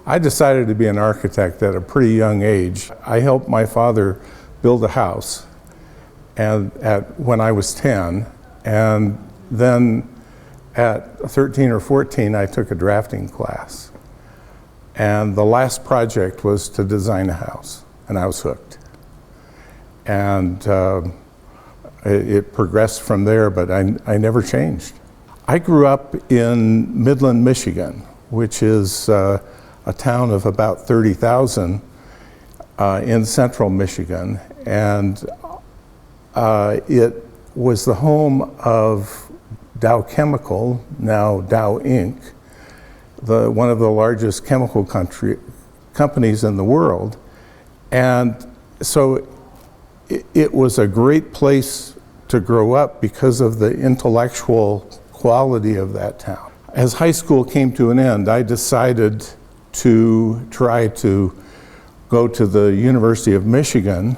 I decided to be an architect at a pretty young age. I helped my father build a house when I was 10, and then at 13 or 14 I took a drafting class. And the last project was to design a house, and I was hooked. And it progressed from there, but I never changed. I grew up in Midland, Michigan, which is a town of about 30,000 in central Michigan, and it was the home of Dow Chemical, now Dow Inc., one of the largest chemical companies in the world. And so it was a great place to grow up because of the intellectual quality of that town. As high school came to an end, I decided to try to go to the University of Michigan.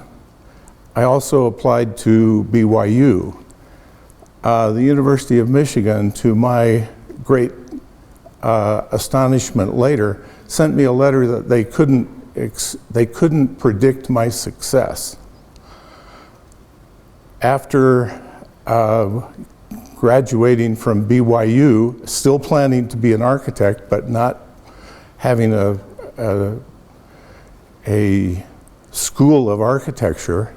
I also applied to BYU. The University of Michigan, to my great astonishment later, sent me a letter that they couldn't predict my success. After graduating from BYU, still planning to be an architect, but not having a school of architecture,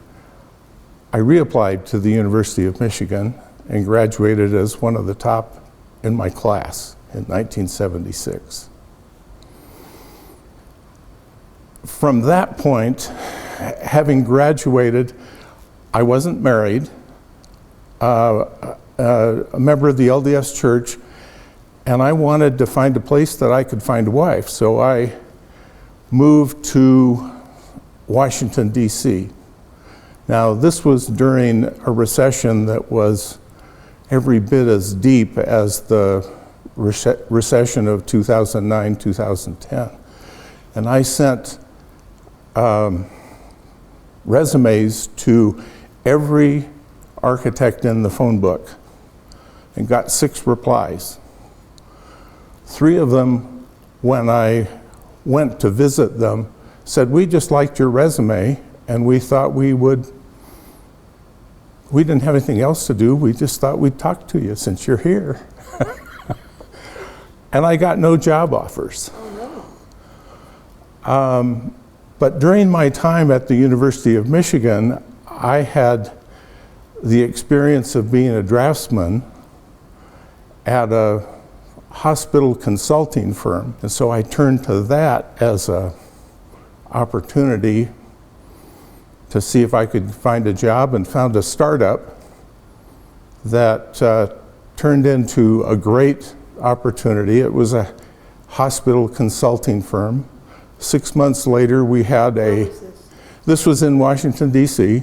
I reapplied to the University of Michigan and graduated as one of the top in my class in 1976. From that point, having graduated, I wasn't married, a member of the LDS Church, and I wanted to find a place that I could find a wife. So I moved to Washington, D.C. Now, this was during a recession that was every bit as deep as the recession of 2009, 2010. And I sent resumes to every architect in the phone book and got 6 replies. 3 of them, when I went to visit them, said, "We just liked your resume and we thought we didn't have anything else to do. We just thought we'd talk to you since you're here." And I got no job offers. Oh, no. But during my time at the University of Michigan, I had the experience of being a draftsman at a hospital consulting firm. And so I turned to that as an opportunity to see if I could find a job, and found a startup that turned into a great opportunity. It was a hospital consulting firm. 6 months later, we had this was in Washington, D.C.,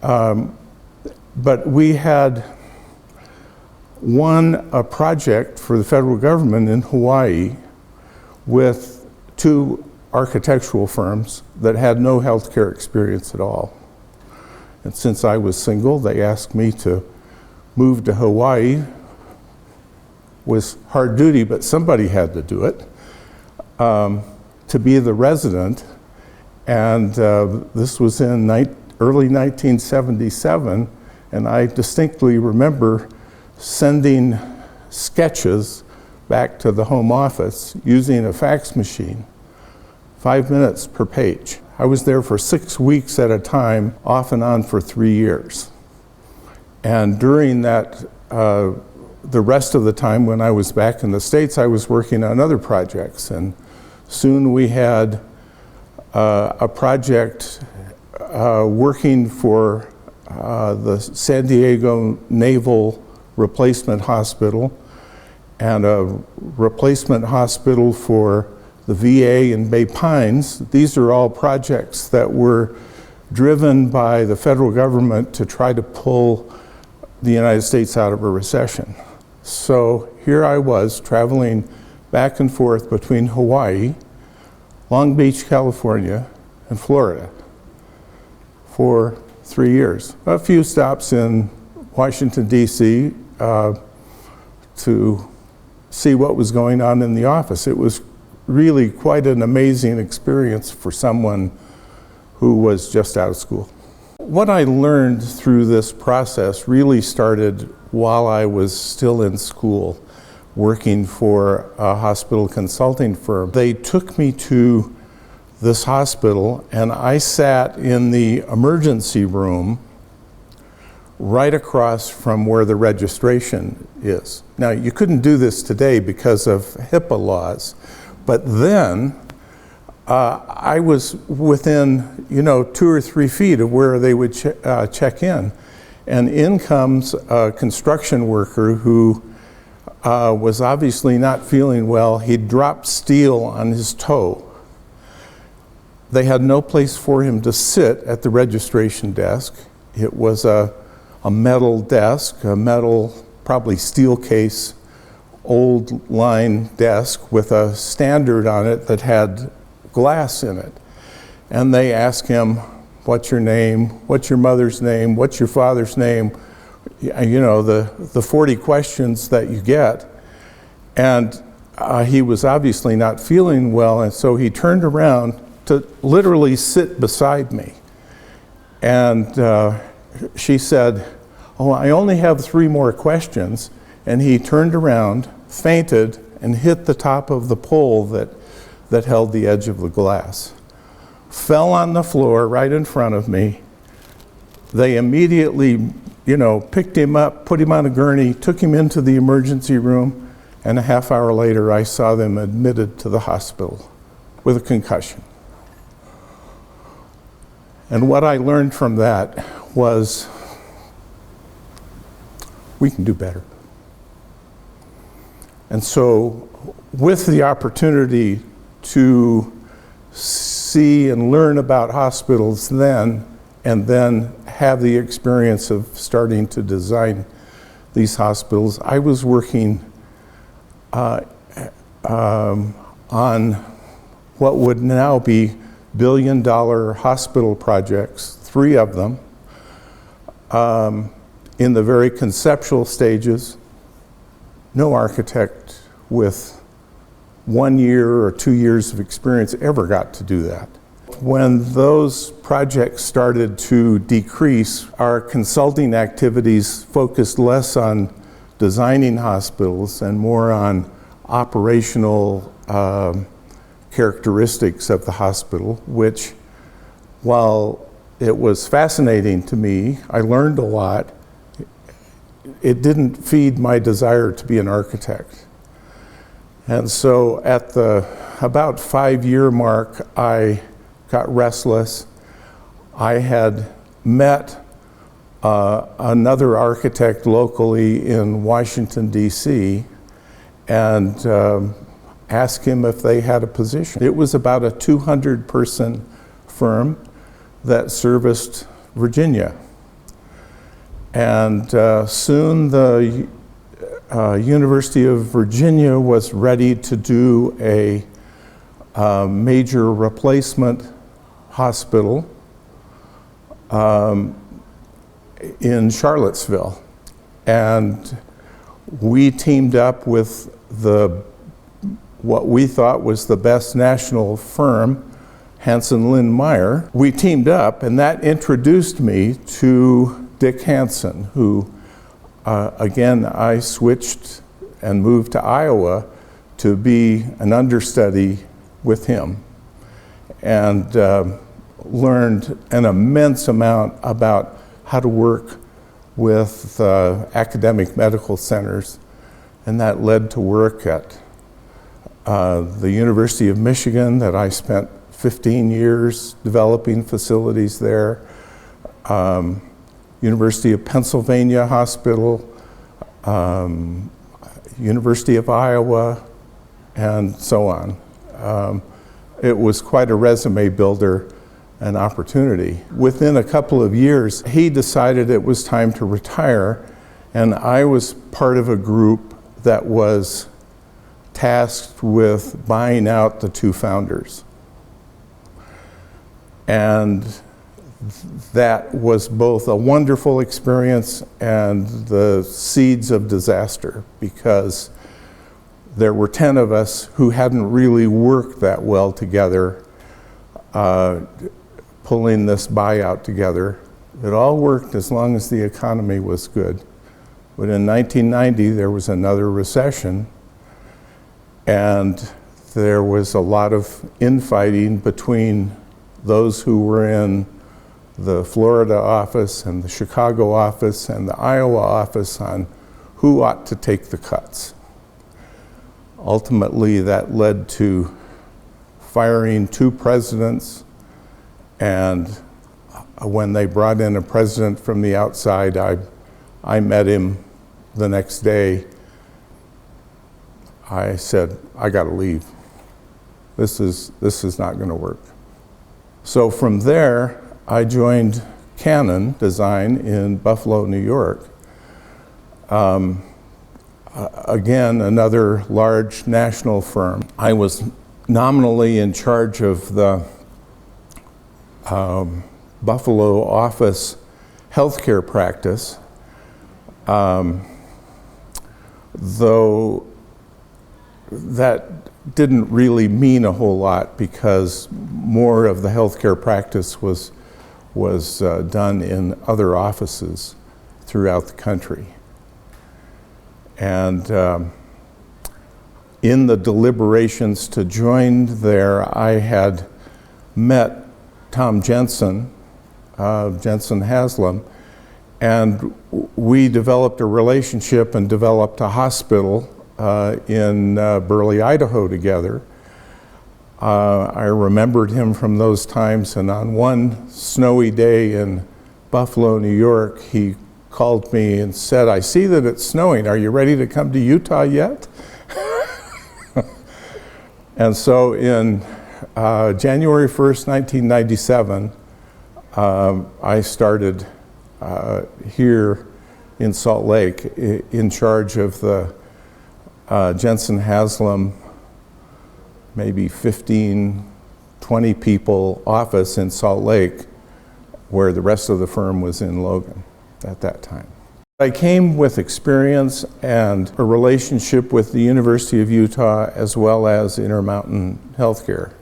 but we had won a project for the federal government in Hawaii with 2 architectural firms that had no healthcare experience at all. And since I was single, they asked me to move to Hawaii. It was hard duty, but somebody had to do it, to be the resident. And this was in early 1977, and I distinctly remember sending sketches back to the home office using a fax machine, 5 minutes per page. I was there for 6 weeks at a time, off and on for 3 years. And during that, the rest of the time when I was back in the States, I was working on other projects. And soon we had a project working for the San Diego Naval Replacement Hospital, and a replacement hospital for the VA in Bay Pines. These are all projects that were driven by the federal government to try to pull the United States out of a recession. So here I was traveling back and forth between Hawaii, Long Beach, California, and Florida for 3 years. A few stops in Washington, D.C. To see what was going on in the office. It was really quite an amazing experience for someone who was just out of school. What I learned through this process really started while I was still in school, working for a hospital consulting firm. They took me to this hospital, and I sat in the emergency room right across from where the registration is. Now, you couldn't do this today because of HIPAA laws, but then I was within, 2 or 3 feet of where they would check in. And in comes a construction worker who was obviously not feeling well. He dropped steel on his toe. They had no place for him to sit at the registration desk. It was a metal desk, a metal, probably steel case, old line desk with a standard on it that had glass in it. And they asked him, what's your name? What's your mother's name? What's your father's name? The 40 questions that you get. And he was obviously not feeling well, and so he turned around to literally sit beside me. And she said, oh, I only have 3 more questions. And he turned around, fainted, and hit the top of the pole that held the edge of the glass. Fell on the floor right in front of me. They immediately, picked him up, put him on a gurney, took him into the emergency room, and a half hour later I saw them admitted to the hospital with a concussion. And what I learned from that was we can do better. And so with the opportunity to see and learn about hospitals then, and then have the experience of starting to design these hospitals, I was working on what would now be billion-dollar hospital projects, 3 of them, in the very conceptual stages. No architect with 1 year or 2 years of experience ever got to do that. When those projects started to decrease, our consulting activities focused less on designing hospitals and more on operational characteristics of the hospital, which, while it was fascinating to me, I learned a lot, it didn't feed my desire to be an architect. And so at the about 5-year mark, I got restless. I had met another architect locally in Washington, D.C., and asked him if they had a position. It was about a 200-person firm that serviced Virginia. And soon the University of Virginia was ready to do a major replacement hospital in Charlottesville. And we teamed up with what we thought was the best national firm, Hansen Lynn Meyer. We teamed up, and that introduced me to Dick Hansen, who again, I switched and moved to Iowa to be an understudy with him, and learned an immense amount about how to work with academic medical centers, and that led to work at the University of Michigan that I spent 15 years developing facilities there, University of Pennsylvania Hospital, University of Iowa, and so on. It was quite a resume builder and opportunity. Within a couple of years, he decided it was time to retire, and I was part of a group that was tasked with buying out the 2 founders. And that was both a wonderful experience and the seeds of disaster, because there were 10 of us who hadn't really worked that well together, pulling this buyout together. It all worked as long as the economy was good. But in 1990, there was another recession, and there was a lot of infighting between those who were in the Florida office and the Chicago office and the Iowa office on who ought to take the cuts. Ultimately, that led to firing 2 presidents, and when they brought in a president from the outside, I met him the next day. I said, I gotta leave. This is not gonna work. So from there, I joined Canon Design in Buffalo, New York. Again, another large national firm. I was nominally in charge of the Buffalo office healthcare practice, though that didn't really mean a whole lot because more of the healthcare practice was done in other offices throughout the country. And in the deliberations to join there, I had met Tom Jensen, Jensen Haslam, and we developed a relationship and developed a hospital in Burley, Idaho together. I remembered him from those times, and on one snowy day in Buffalo, New York, he called me and said, I see that it's snowing. Are you ready to come to Utah yet? And so in January 1st, 1997, I started here in Salt Lake in charge of the Jensen Haslam, maybe 15, 20 people office in Salt Lake, where the rest of the firm was in Logan at that time. I came with experience and a relationship with the University of Utah as well as Intermountain Healthcare.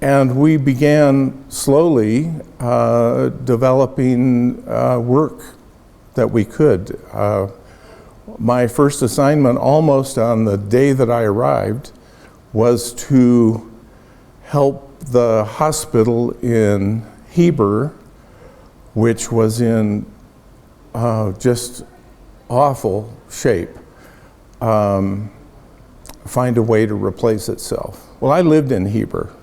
And we began slowly developing work that we could. My first assignment, almost on the day that I arrived, was to help the hospital in Heber, which was in just awful shape, find a way to replace itself. Well, I lived in Heber,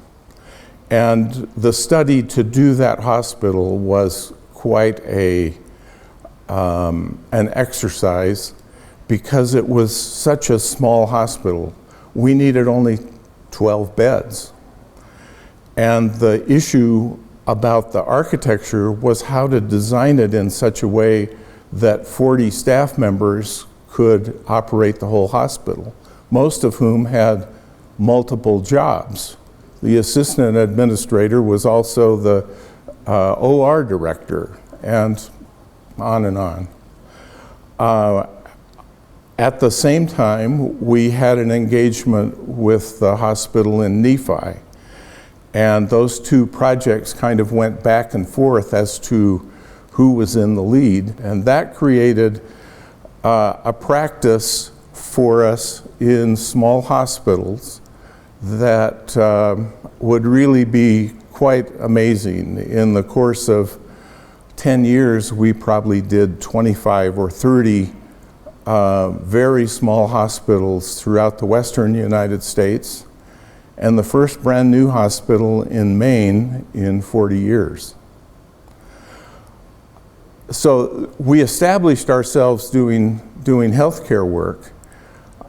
and the study to do that hospital was quite an exercise because it was such a small hospital. We needed only 12 beds. And the issue about the architecture was how to design it in such a way that 40 staff members could operate the whole hospital, most of whom had multiple jobs. The assistant administrator was also the OR director, and on and on. At the same time, we had an engagement with the hospital in Nephi. And those two projects kind of went back and forth as to who was in the lead. And that created a practice for us in small hospitals that would really be quite amazing. In the course of 10 years, we probably did 25 or 30 very small hospitals throughout the western United States, and the first brand new hospital in Maine in 40 years. So we established ourselves doing healthcare work.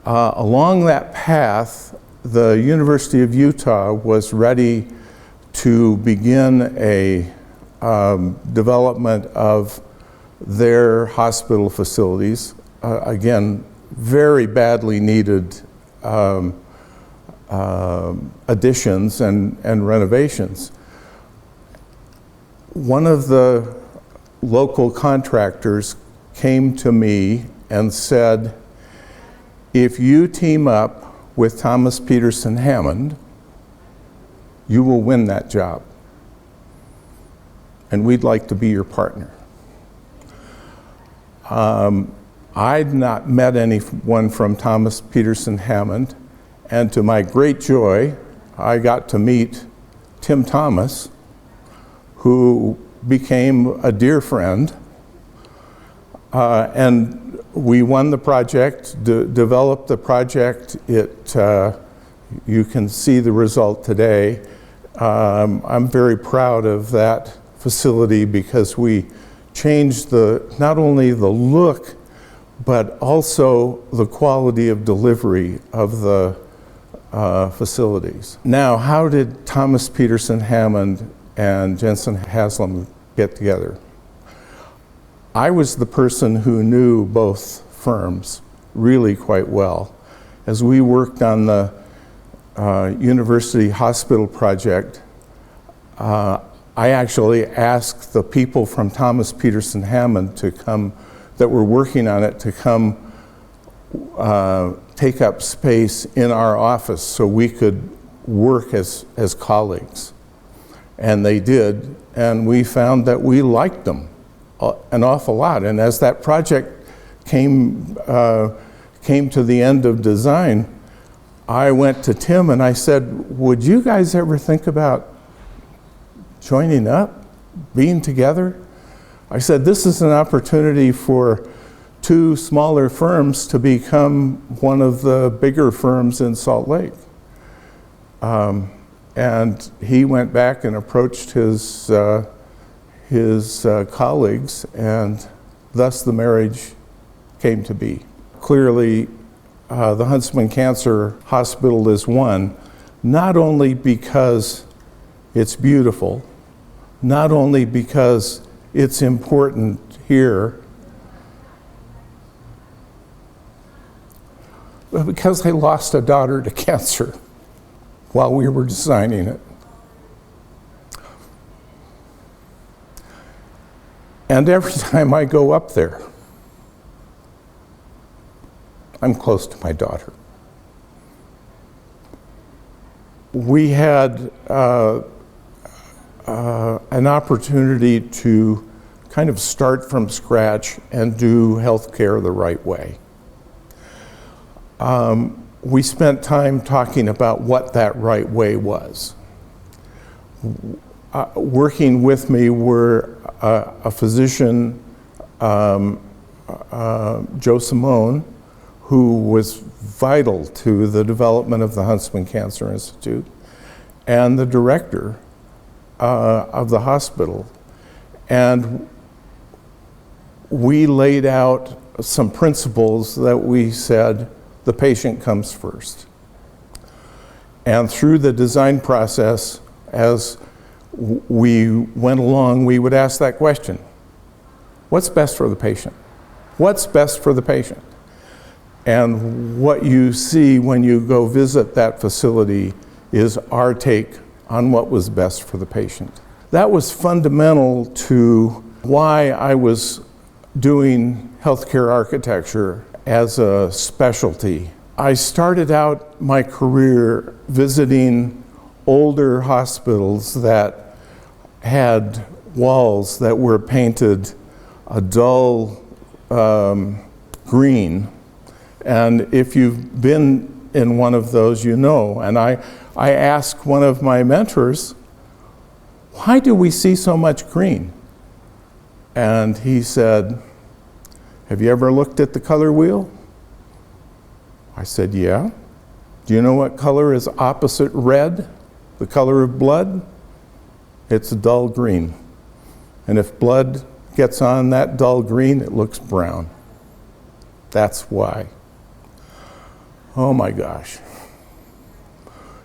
Along that path, the University of Utah was ready to begin a development of their hospital facilities. Again, very badly needed additions and renovations. One of the local contractors came to me and said, if you team up with Thomas Peterson Hammond, you will win that job. And we'd like to be your partner. I'd not met anyone from Thomas Peterson Hammond, and to my great joy, I got to meet Tim Thomas, who became a dear friend, and we won the project, developed the project. You can see the result today. I'm very proud of that facility because we changed not only the look, but also the quality of delivery of the facilities. Now, how did Thomas Peterson Hammond and Jensen Haslam get together? I was the person who knew both firms really quite well. As we worked on the university hospital project, I actually asked the people from Thomas Peterson Hammond to come, that were working on it, to come take up space in our office so we could work as colleagues. And they did, and we found that we liked them an awful lot. And as that project came to the end of design, I went to Tim and I said, would you guys ever think about joining up, being together? I said, this is an opportunity for two smaller firms to become one of the bigger firms in Salt Lake. And he went back and approached his colleagues, and thus the marriage came to be. Clearly, the Huntsman Cancer Hospital is one, not only because it's beautiful, not only because it's important here, but because I lost a daughter to cancer while we were designing it. And every time I go up there, I'm close to my daughter. We had an opportunity to kind of start from scratch and do healthcare the right way. We spent time talking about what that right way was. Working with me were a physician, Joe Simone, who was vital to the development of the Huntsman Cancer Institute, and the director of the hospital. And we laid out some principles that we said the patient comes first. And through the design process, as we went along, we would ask that question: what's best for the patient? What's best for the patient? And what you see when you go visit that facility is our take on what was best for the patient. That was fundamental to why I was doing healthcare architecture as a specialty. I started out my career visiting older hospitals that had walls that were painted a dull green. And if you've been in one of those, you know. And I asked one of my mentors, why do we see so much green? And he said, have you ever looked at the color wheel? I said, yeah. Do you know what color is opposite red, the color of blood? It's a dull green. And if blood gets on that dull green, it looks brown. That's why. Oh my gosh.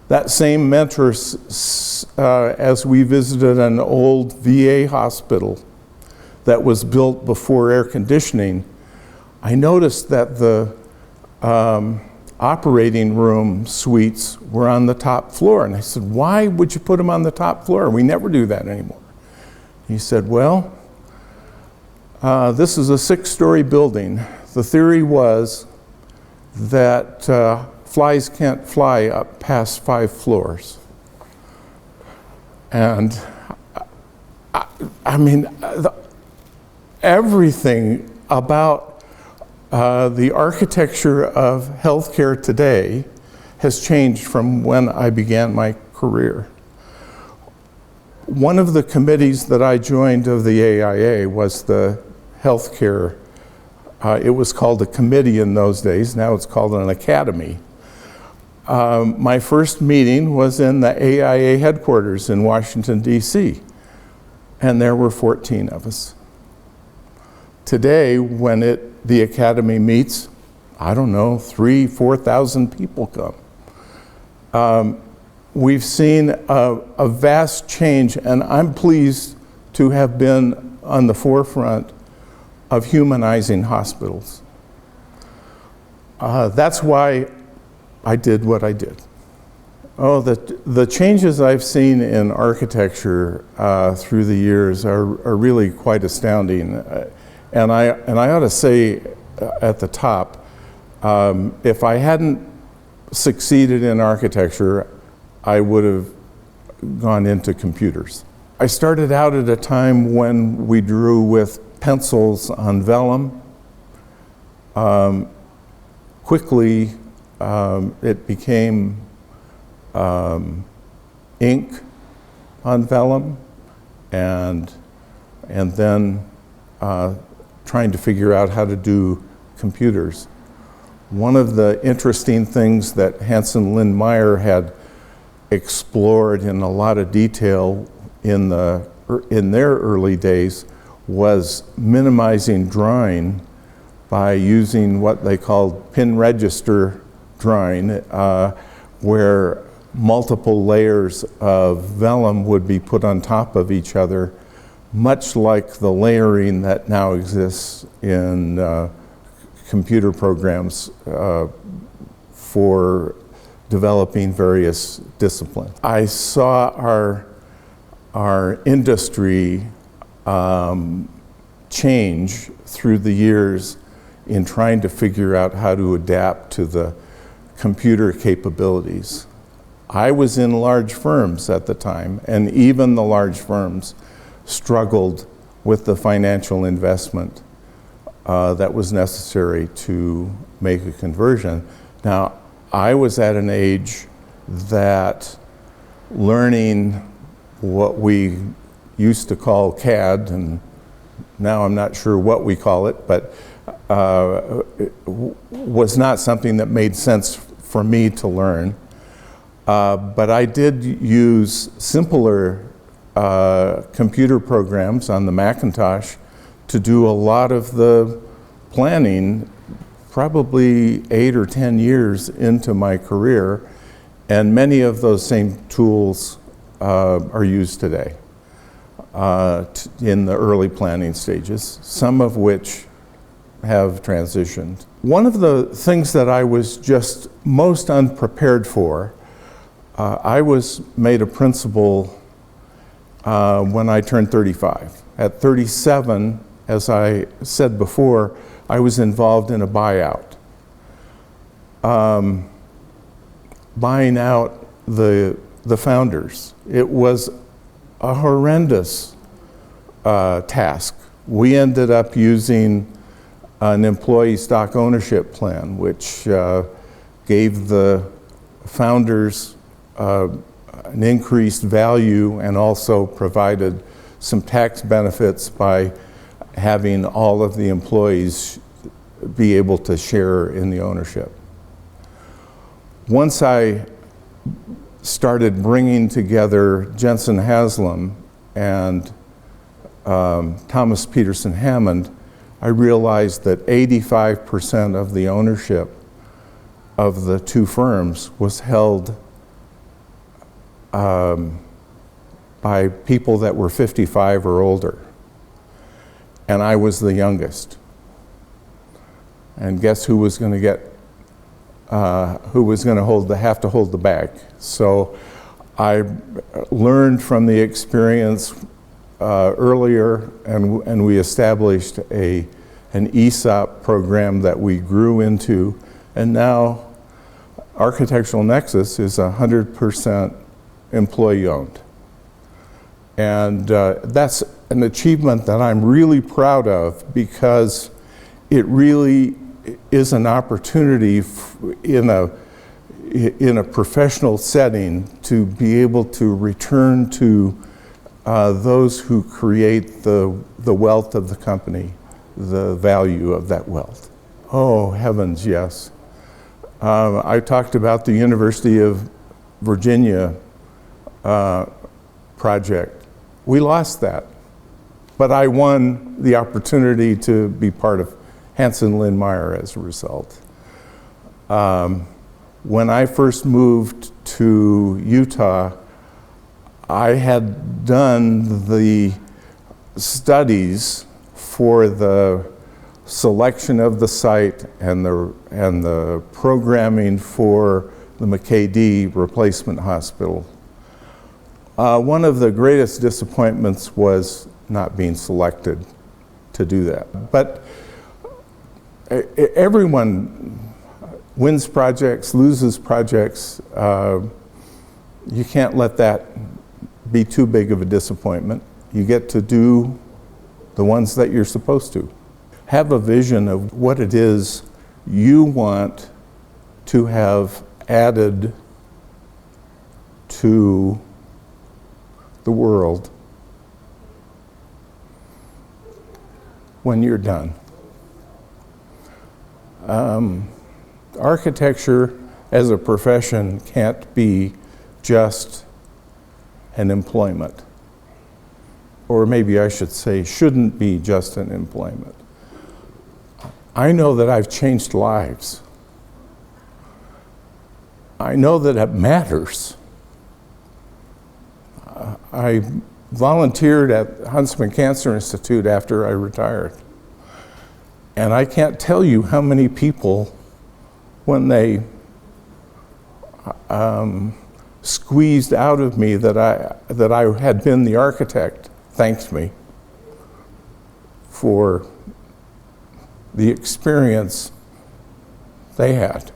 That same mentor, as we visited an old VA hospital that was built before air conditioning, I noticed that the operating room suites were on the top floor. And I said, why would you put them on the top floor? We never do that anymore. He said, well, this is a 6-story building. The theory was that flies can't fly up past 5 floors. And I mean, everything about the architecture of healthcare today has changed from when I began my career. One of the committees that I joined of the AIA was the healthcare. It was called a committee in those days. Now it's called an academy. My first meeting was in the AIA headquarters in Washington, D.C., and there were 14 of us. Today, when the academy meets, I don't know, 3,000 to 4,000 people come. We've seen a vast change, and I'm pleased to have been on the forefront of humanizing hospitals. That's why I did what I did. Oh, the changes I've seen in architecture through the years are really quite astounding. And I ought to say at the top, if I hadn't succeeded in architecture, I would have gone into computers. I started out at a time when we drew with pencils on vellum. Quickly, it became ink on vellum, and then trying to figure out how to do computers. One of the interesting things that Hansen Lindmeyer had explored in a lot of detail in their early days was minimizing drawing by using what they called pin register drawing, where multiple layers of vellum would be put on top of each other, much like the layering that now exists in computer programs for developing various disciplines. I saw our industry change through the years in trying to figure out how to adapt to the computer capabilities. I was in large firms at the time, and even the large firms struggled with the financial investment that was necessary to make a conversion. Now, I was at an age that learning what we used to call CAD, and now I'm not sure what we call it, but it was not something that made sense for me to learn. But I did use simpler computer programs on the Macintosh to do a lot of the planning, probably 8 or 10 years into my career, and many of those same tools are used today in the early planning stages, some of which have transitioned. One of the things that I was just most unprepared for, I was made a principal when I turned 35. At 37, as I said before, I was involved in a buyout. Buying out the founders. It was a horrendous task. We ended up using an employee stock ownership plan, which gave the founders an increased value and also provided some tax benefits by having all of the employees be able to share in the ownership. Once I started bringing together Jensen Haslam and Thomas Peterson Hammond, I realized that 85% of the ownership of the two firms was held by people that were 55 or older. And I was the youngest. And guess who was going to get, who was going to have to hold the bag? So I learned from the experience earlier, and we established an an ESOP program that we grew into, and now Architectural Nexus is 100% employee-owned. And that's an achievement that I'm really proud of, because it really is an opportunity in a professional setting to be able to return to those who create the wealth of the company, the value of that wealth. Oh, heavens, yes. I talked about the University of Virginia project. We lost that, but I won the opportunity to be part of Hanson Lynn Meyer as a result. When I first moved to Utah, I had done the studies for the selection of the site and the programming for the McKay-D replacement hospital. One of the greatest disappointments was not being selected to do that. But everyone wins projects, loses projects. You can't let that be too big of a disappointment. You get to do the ones that you're supposed to. Have a vision of what it is you want to have added to the world when you're done. Architecture as a profession can't be just an employment. Or maybe I should say, shouldn't be just an employment. I know that I've changed lives. I know that it matters. I volunteered at Huntsman Cancer Institute after I retired. And I can't tell you how many people, when they squeezed out of me that I had been the architect, thanked me for the experience they had.